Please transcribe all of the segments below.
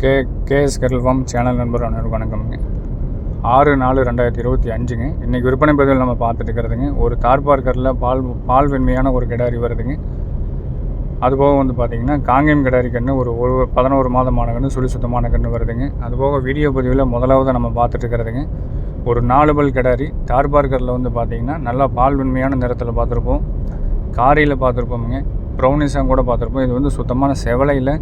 KS kettle form channel நண்பர் அனைவருக்கும் வணக்கம்ங்க. 6/4/2025ங்க. இன்றைக்கி விற்பனை பதிவில் நம்ம பார்த்துட்டு இருக்கிறதுங்க. ஒரு தார்பார்க்கரில் பால் வெண்மையான ஒரு கிடாரி வருதுங்க. அதுபோக வந்து பார்த்திங்கன்னா காங்கேயம் கிடாரி கன்று ஒரு 11 மாதமான கன்று சுழி சுத்தமான கன்று வருதுங்க. அதுபோக வீடியோ பதிவில் முதலாவது நம்ம பார்த்துட்டு இருக்கிறதுங்க ஒரு 4 பல் கிடாரி தார்பார்க்கரில் வந்து பார்த்திங்கன்னா நல்லா பால் வெண்மையான நிறத்தில் பார்த்துருப்போம், காரியில் பார்த்துருப்போமுங்க, ப்ரௌனிஸாக கூட பார்த்துருப்போம். இது வந்து சுத்தமான செவலையில்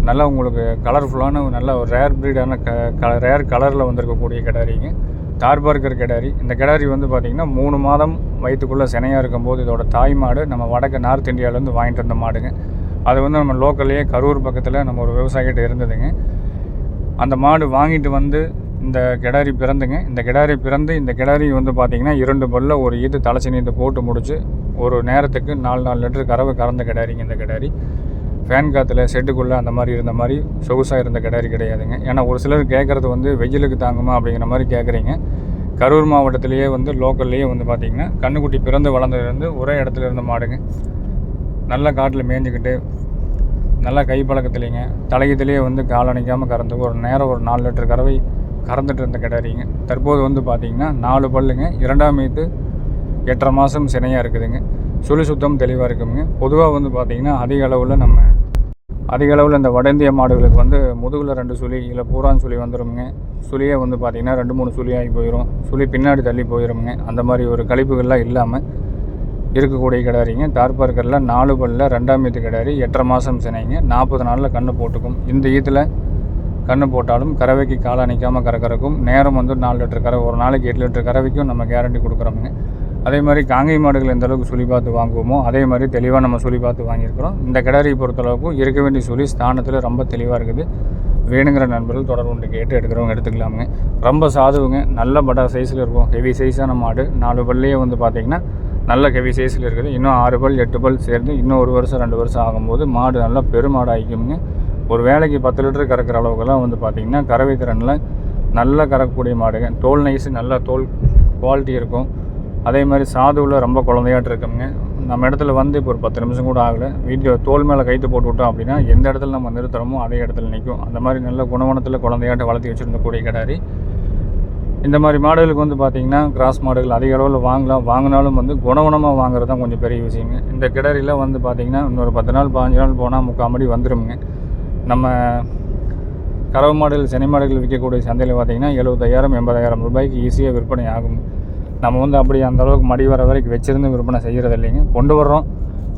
நல்லா உங்களுக்கு கலர்ஃபுல்லான நல்ல ஒரு ரேர் ப்ரீடான ரேர் கலரில் வந்திருக்கக்கூடிய கிடாரிங்க, தார்பார்க்கர் கிடாரி. இந்த கிடாரி வந்து பார்த்திங்கன்னா 3 மாதம் வயிற்றுக்குள்ளே சினையாக இருக்கும்போது இதோட தாய் மாடு நம்ம வடக்கு நார்த் இந்தியாவிலேருந்து வாங்கிட்டு வந்த மாடுங்க. அது வந்து நம்ம லோக்கல்லையே கரூர் பக்கத்தில் நம்ம ஒரு விவசாயிகிட்ட இருந்ததுங்க. அந்த மாடு வாங்கிட்டு வந்து இந்த கிடாரி பிறந்துங்க. இந்த கிடாரி வந்து பார்த்திங்கன்னா 2 பல்ல ஒரு ஈத்து தலைச்சி நீந்து போட்டு முடிச்சு ஒரு நேரத்துக்கு 4 லிட்டர் கறவை கறந்த கிடாரிங்க. இந்த கிடாரி ஃபேன் காற்றுல ஷெட்டுக்குள்ளே அந்த மாதிரி இருந்த மாதிரி சொகுசாக இருந்த கிடாரி கிடையாதுங்க. ஏன்னா ஒரு சிலர் கேட்குறது வந்து வெயிலுக்கு தாங்குமா அப்படிங்கிற மாதிரி கேட்குறீங்க. கரூர் மாவட்டத்திலேயே வந்து லோக்கல்லையே வந்து பார்த்திங்கன்னா கண்ணுக்குட்டி பிறந்து வளர்ந்ததுலேருந்து ஒரே இடத்துல இருந்த மாடுங்க. நல்ல காட்டில் மேய்ஞ்சிக்கிட்டு நல்லா கைப்பழக்கத்துலேங்க தலையத்துலேயே வந்து கால் அணைக்காமல் கறந்து ஒரு நேரம் ஒரு 4 லிட்டர் கறவை கறந்துட்டு இருந்த கிடாரிங்க. தற்போது வந்து பார்த்திங்கன்னா 4 பல்லுங்க, 2ஆம் ஈத்து 8.5 மாதம் சினையாக இருக்குதுங்க. சுழி சுத்தம் தெளிவாக இருக்குங்க. பொதுவாக வந்து பார்த்திங்கன்னா அதிக அளவில் இந்த வட இந்திய மாடுகளுக்கு வந்து முதுகில் 2 சுழி இல்லை பூரான் சுழி வந்துடுங்க. சுழியே வந்து பார்த்திங்கன்னா 2-3 சுழியாகி போயிடும், சுழி பின்னாடி தள்ளி போயிடுங்க. அந்த மாதிரி ஒரு கழிப்புகள்லாம் இல்லாமல் இருக்கக்கூடிய கிடாரிங்க. தார்பார்க்கரில் 4 பல்லில் 2ஆம் ஈத்து கிடாரி 8.5 மாதம் சினைங்க. 40 நாளில் கன்று போட்டுக்கும். இந்த ஈத்தில் கன்று போட்டாலும் கறவைக்கு காலை நிற்காமல் கறக்கறக்கும். நேரம் வந்து 4 லிட்டர் கறவை, ஒரு நாளைக்கு 8 லிட்டர் கறவைக்கும் நம்ம கேரண்டி கொடுக்குறோமுங்க. அதே மாதிரி காங்கேய மாடுகள் எந்த அளவுக்கு சுழி பார்த்து வாங்குவோமோ அதே மாதிரி தெளிவாக நம்ம சுழி பார்த்து வாங்கியிருக்கிறோம். இந்த கிடாரியை பொறுத்தளவுக்கு இருக்க வேண்டிய சுழி ஸ்தானத்தில் ரொம்ப தெளிவாக இருக்குது. வேணுங்கிற நண்பர்கள் தொடர்பு கொண்டு கேட்டு எடுக்கிறவங்க எடுத்துக்கலாமுங்க. ரொம்ப சாதுவுங்க, நல்ல படா சைஸில் இருக்கும், ஹெவி சைஸான மாடு. 4 பல்லையே வந்து பார்த்திங்கன்னா நல்ல ஹெவி சைஸில் இருக்குது. இன்னும் 6 பல் 8 பல் சேர்ந்து இன்னும் 1 வருஷம் 2 வருஷம் ஆகும்போது மாடு நல்லா பெருமாடு ஆகிக்குங்க. ஒரு வேலைக்கு 10 லிட்டர் கறக்கிற அளவுக்குலாம் வந்து பார்த்திங்கன்னா கறவை திறனில் நல்லா கறக்கக்கூடிய மாடுங்க. தோல் நைஸு நல்லா தோல் குவாலிட்டி இருக்கும். அதே மாதிரி சாதுவில் ரொம்ப குழந்தையாட்டு இருக்குங்க. நம்ம இடத்துல வந்து இப்போ ஒரு 10 நிமிஷம் கூட ஆகலை, வீடியோ தோல் மேலே கைத்து போட்டு விட்டோம் அப்படின்னா எந்த இடத்துல நம்ம நிறுத்துறோமோ அதே இடத்துல நிற்கும். அந்த மாதிரி நல்ல குணவனத்தில் குழந்தையாட்டை வளர்த்தி வச்சுருந்தக்கூடிய கிடாரி. இந்த மாதிரி மாடுகளுக்கு வந்து பார்த்திங்கன்னா கிராஸ் மாடுகள் அதிக அளவில் வாங்கினாலும் வந்து குணவனமாக வாங்குறது தான் கொஞ்சம் பெரிய விஷயங்க. இந்த கிடாரியில் வந்து பார்த்திங்கன்னா இன்னொரு 10 நாள் 15 நாள் போனால் 3/4 மடி வந்துடுங்க. நம்ம கறவை மாடுகள் செனை மாடுகள் விற்கக்கூடிய சந்தையில் பார்த்திங்கன்னா 75,000 80,000 ரூபாய்க்கு ஈஸியாக விற்பனை ஆகும். நம்ம வந்து அப்படி அந்தளவுக்கு மடி வர வரைக்கும் வச்சுருந்து விற்பனை செய்கிறது இல்லைங்க. கொண்டு வர்றோம்,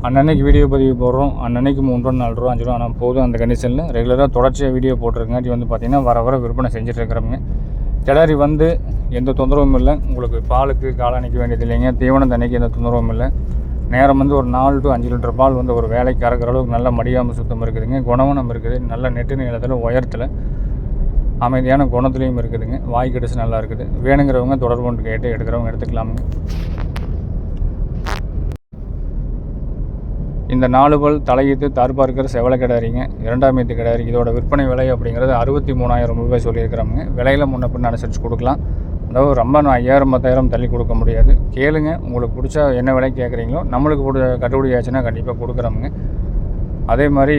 அன்னன்னைக்கு வீடியோ பதிவு போடுறோம், அன்னன்னைக்கு 3 ரூபா 4 ரூபா 5 ரூபா ஆனால் போதும். அந்த கண்டிஷனில் ரெகுலராக தொடர்ச்சியாக வீடியோ போட்டிருக்காட்டி வந்து பார்த்திங்கன்னா வர விற்பனை செஞ்சுட்டு இருக்கிறோங்க. கிடாரி வந்து எந்த தொந்தரவும் இல்லை. உங்களுக்கு பாலுக்கு காலணிக்க வேண்டியது இல்லைங்க, தீவனம் தண்ணிக்கு எந்த தொந்தரவும் இல்லை. நேரம் வந்து ஒரு 4 to 5 லிட்டர் பால் வந்து ஒரு வேலைக்கு கறக்கிற அளவுக்கு நல்ல மடியாமல் சுத்தம் இருக்குதுங்க. குணவனம் இருக்குது, நல்ல நெட்டு நீளத்தில் உயரத்தில் அமைதியான குணத்துலேயும் இருக்குதுங்க. வாய் கடிச்சு நல்லா இருக்குது. வேணுங்கிறவங்க தொடர்பு கொண்டு கேட்டு எடுக்கிறவங்க எடுத்துக்கலாமுங்க. இந்த 4 பல் தலையீத்து தார்பார்க்கர் செவலை கிடாரிங்க, 2ஆம் ஈத்து கிடாரி. இதோட விற்பனை விலை அப்படிங்கிறது 63,000 ரூபாய் சொல்லியிருக்கிறாங்க. விலையில் முன்ன பின்ன அனுசரித்து கொடுக்கலாம். அதாவது ரொம்ப 5,000 10,000 தள்ளி கொடுக்க முடியாது. கேளுங்க, உங்களுக்கு பிடிச்சா என்ன விலை கேட்குறீங்களோ நம்மளுக்கு கட்டுப்படி ஆச்சுன்னா கண்டிப்பாக கொடுக்குறோமுங்க. அதே மாதிரி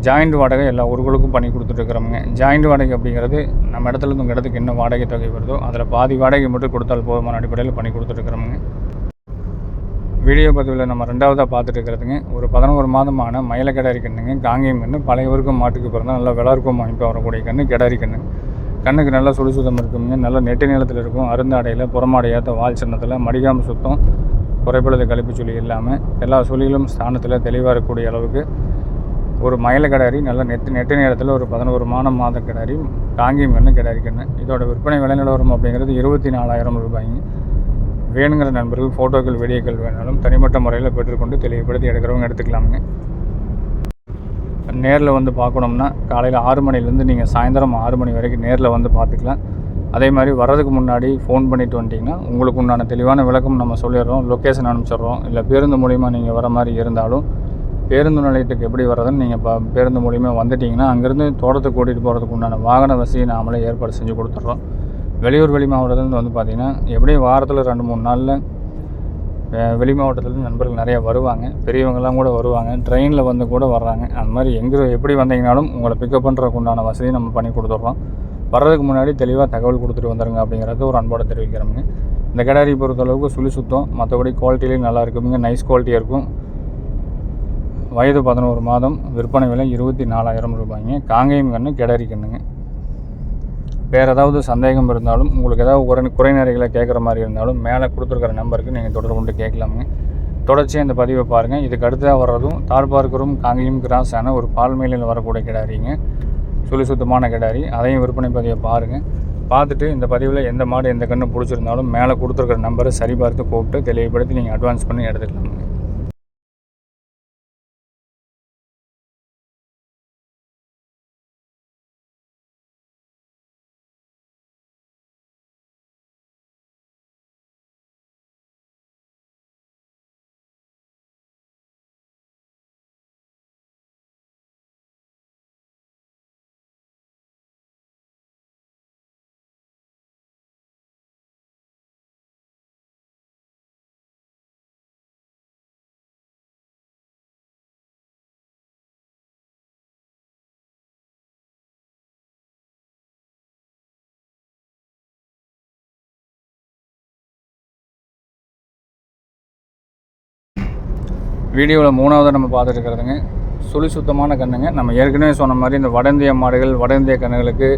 ஜாயிண்ட் வாடகை எல்லா ஊர்களுக்கும் பண்ணி கொடுத்துட்ருக்குறோமுங்க. ஜாயிண்ட் வாடகை அப்படிங்கிறது நம்ம இடத்துலேருந்து உங்கள் இடத்துக்கு என்ன வாடகை தொகை வருதோ அதில் பாதி வாடகை மட்டும் கொடுத்தால் போதுமான அடிப்படையில் பண்ணி கொடுத்துட்ருக்குறோமுங்க. வீடியோ பதிவில் நம்ம 2ஆவதாக பார்த்துட்டு இருக்கிறதுங்க ஒரு 11 மாதமான மயில கிடாரி கண்ணுங்க. காங்கேயம் கன்று பழையவருக்கும் மாட்டுக்கு பிறந்தால் நல்லா விளர்க்கும் அமைப்பாக வரக்கூடிய கன்று கிடாரி கண்ணு. கண்ணுக்கு நல்லா சுடுசுத்தம் இருக்குங்க. நல்லா நெட்டு நீளத்தில் இருக்கும், அருந்தாடையில் புறமாடையாத்த வால் சின்னத்தில் மடிகாமல் சுத்தம், குறைபடுத கழிப்பு சுழி இல்லாமல் எல்லா சுழிகளும் ஸ்தானத்தில் தெளிவாக இருக்கக்கூடிய அளவுக்கு ஒரு மயில கிடாரி. நல்ல நெட்டு நேரத்தில் ஒரு 11 மாத கிடாரி காங்கேயம் கன்று கிடாரி கன்று. இதோட விற்பனை விலை நிலவரம் அப்படிங்கிறது 24,000 ரூபாய்ங்க. வேணுங்கிற நண்பர்கள் ஃபோட்டோக்கள் வீடியோக்கள் வேணாலும் தனிப்பட்ட முறையில் பெற்றுக்கொண்டு தெளிவுபடுத்தி எடுக்கிறவங்க எடுத்துக்கலாமுங்க. நேரில் வந்து பார்க்கணும்னா காலையில் 6 மணிலேருந்து நீங்கள் சாயந்தரம் 6 மணி வரைக்கும் நேரில் வந்து பார்த்துக்கலாம். அதே மாதிரி வர்றதுக்கு முன்னாடி ஃபோன் பண்ணிவிட்டு வந்துட்டிங்கன்னா உங்களுக்கு உண்டான தெளிவான விளக்கம் நம்ம சொல்லிடுறோம், லொக்கேஷன் அனுப்பிச்சிடுறோம். இல்லை பேருந்து மூலிமா நீங்கள் வர மாதிரி இருந்தாலும் பேருந்து நிலையத்துக்கு எப்படி வர்றதுன்னு நீங்கள் பேருந்து மூலிமா வந்துட்டிங்கன்னா அங்கேருந்து தோட்டத்துக்கு கூட்டிகிட்டு போகிறதுக்கு உண்டான வாகன வசதியை நாமளே ஏற்பாடு செஞ்சு கொடுத்துட்றோம். வெளியூர் வெளி மாவட்டத்துலேருந்து வந்து பார்த்திங்கன்னா எப்படியும் வாரத்தில் 2-3 நாளில் வெளி மாவட்டத்துலேருந்து நண்பர்கள் நிறையா வருவாங்க, பெரியவங்கள்லாம் கூட வருவாங்க, ட்ரெயினில் வந்து கூட வர்றாங்க. அந்த மாதிரி எப்படி வந்தீங்கனாலும் உங்களை பிக்கப் பண்ணுறதுக்கு உண்டான வசதியை நம்ம பண்ணி கொடுத்துட்றோம். வர்றதுக்கு முன்னாடி தெளிவாக தகவல் கொடுத்துட்டு வந்துடுங்க அப்படிங்கிறது ஒரு அன்போடு தெரிவிக்கிறோமுங்க. இந்த கிடாரி பொறுத்தளவுக்கு சுழி சுத்தம், மற்றபடி குவாலிட்டிலையும் நல்லா இருக்குங்க, நைஸ் குவாலிட்டியாக இருக்கும். வயது 11 மாதம், விற்பனை விலை 24,000 ரூபாய்ங்க. காங்கேயம் கன்று, கிடாரி கன்றுங்க. வேறு ஏதாவது சந்தேகம் இருந்தாலும், உங்களுக்கு ஏதாவது குறைநிறைகளை கேட்குற மாதிரி இருந்தாலும் மேலே கொடுத்துருக்கிற நம்பருக்கு நீங்கள் தொடர்பு கொண்டு கேட்கலாமுங்க. தொடர்ச்சியாக இந்த பதிவை பாருங்கள். இதுக்கு அடுத்ததாக வர்றதும் தார்பார்க்கரும் காங்கேயம் கிராஸான ஒரு பால்மேலில் வரக்கூடிய கிடாரிங்க, சுழி சுத்தமான கிடாரி. அதையும் விற்பனை பதிவை பாருங்கள். பார்த்துட்டு இந்த பதிவில் எந்த மாடு எந்த கன்று பிடிச்சிருந்தாலும் மேலே கொடுத்துருக்கிற நம்பரை சரிபார்த்து கூப்பிட்டு தெளிவுபடுத்தி நீங்கள் அட்வான்ஸ் பண்ணி எடுத்துக்கலாமுங்க. வீடியோவில் 3வது நம்ம பார்த்துட்டு இருக்கிறதுங்க சுழி சுத்தமான கன்றுங்க. நம்ம ஏற்கனவே சொன்ன மாதிரி இந்த வட இந்திய மாடுகள், வட இந்திய கன்றுகளுக்கு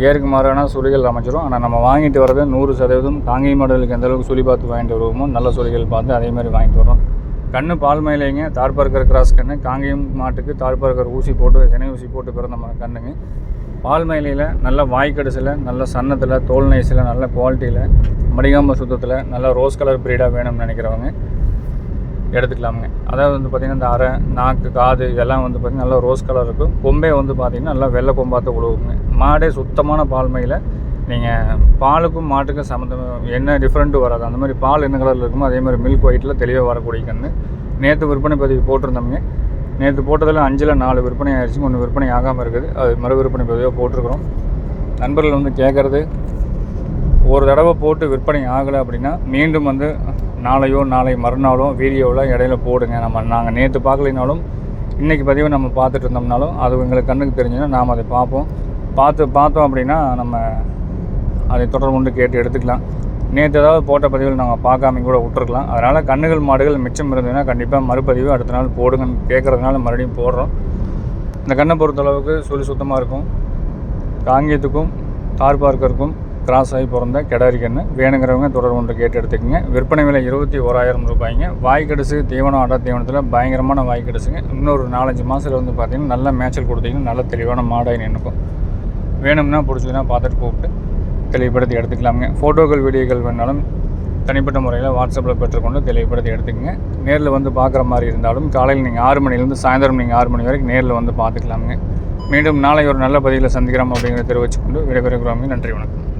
ஏற்கு மாறான சுழிகள் அமைச்சிரும். ஆனால் நம்ம வாங்கிட்டு வரது 100% காங்கேயம் மாடுகளுக்கு எந்தளவுக்கு சுழி பார்த்து வாங்கிட்டு வருவோமோ நல்ல சுழிகள் பார்த்து அதே மாதிரி வாங்கிட்டு வரோம். கன்று பால்மயிலைங்க, தார்பார்க்கர் கிராஸ் கன்று. காங்கேயம் மாட்டுக்கு தார்பார்க்கர் ஊசி போட்டு, சினை ஊசி போட்டு பிறந்த கன்றுங்க. பால்மயிலையில் நல்ல வாய்க்கடிசில், நல்ல சன்னத்தில், தோல் நைஸில், நல்ல குவாலிட்டியில், மடிகாம்ப சுத்தத்தில், நல்ல ரோஸ் கலர் ப்ரீடாக வேணும்னு நினைக்கிறவங்க எடுத்துக்கலாமுங்க. அதாவது வந்து பார்த்திங்கன்னா இந்த அரை, நாக்கு, காது இதெல்லாம் வந்து பார்த்திங்கன்னா நல்லா ரோஸ் கலர் இருக்கும். கொம்பே வந்து பார்த்திங்கன்னா நல்லா வெள்ளை கொம்பாத்த உழுவுங்க. மாடே சுத்தமான பால்மையில் நீங்கள் பாலுக்கும் மாட்டுக்கும் சம்மந்தம் என்ன டிஃப்ரெண்ட்டு வராது. அந்த மாதிரி பால் என்ன கலரில் இருக்குமோ அதே மாதிரி மில்க் ஒயிட்டில் தெளிவாக வரக்கூடிய கன்று. நேற்று விற்பனை பதிவு போட்டிருந்தோம்ங்க. நேற்று போட்டதில் 5ல் 4 விற்பனை ஆயிடுச்சு, 1 விற்பனை ஆகாமல் இருக்குது. அது மறு விற்பனை பதிவாக போட்டிருக்கிறோம். நண்பர்கள் வந்து கேட்குறது, ஒரு தடவை போட்டு விற்பனை ஆகலை அப்படின்னா மீண்டும் வந்து நாளை மறுநாளோ வீடியோவில் இடையில போடுங்க. நாங்கள் நேற்று பார்க்கலினாலும் இன்றைக்கி பதிவை நம்ம பார்த்துட்டு இருந்தோம்னாலும் அது எங்களுக்கு கண்ணுக்கு தெரிஞ்சுன்னா நாம் அதை பார்த்தோம் அப்படின்னா நம்ம அதை தொடர்பு கொண்டு கேட்டு எடுத்துக்கலாம். நேற்று ஏதாவது போட்ட பதிவில் நாங்கள் பார்க்காம கூட விட்டுருக்கலாம். அதனால் கன்றுகள் மாடுகள் மிச்சம் இருந்ததுன்னா கண்டிப்பாக மறுபதிவு அடுத்த நாள் போடுங்கன்னு கேட்குறதுனால மறுபடியும் போடுறோம். இந்த கண்ணை பொறுத்தளவுக்கு சுழி சுத்தமாக இருக்கும். காங்கேயத்துக்கும் தார்பார்க்கருக்கும் கிராஸ் ஆகி பிறந்த கிடாரி கன்று. வேணுங்கிறவங்க தொடர்பு கொண்டு கேட்டு எடுத்துக்கோங்க. விற்பனை விலை 21,000 ரூபாய்ங்க. வாய்க்கடிசு தீவனம், அடை தீவனத்தில் பயங்கரமான வாய்க்கடிசுங்க. இன்னொரு 4-5 மாதத்தில் வந்து பார்த்திங்கன்னா நல்ல மேய்ச்சல் கொடுத்தீங்கன்னா நல்ல தெளிவான மாடாக நின்றுக்கும். வேணும்னா பிடிச்சதுன்னா பார்த்துட்டு கூப்பிட்டு தெளிவுபடுத்தி எடுத்துக்கலாமுங்க. ஃபோட்டோக்கள், வீடியோக்கள் வேணாலும் தனிப்பட்ட முறையில் வாட்ஸ்அப்பில் பெற்றுக்கொண்டு தெளிவுபடுத்தி எடுத்துக்கங்க. நேரில் வந்து பார்க்குற மாதிரி இருந்தாலும் காலையில் நீங்கள் 6 மணிலேருந்து சாயந்தரம் நீங்கள் 6 மணி வரைக்கும் நேரில் வந்து பார்த்துக்கலாமுங்க. மீண்டும் நாளை ஒரு நல்ல பதிவில் சந்திக்கிறோம் அப்படிங்கிறத தெரிவிச்சுக்கொண்டு விடைபெறுகிறோம். நன்றி, வணக்கம்.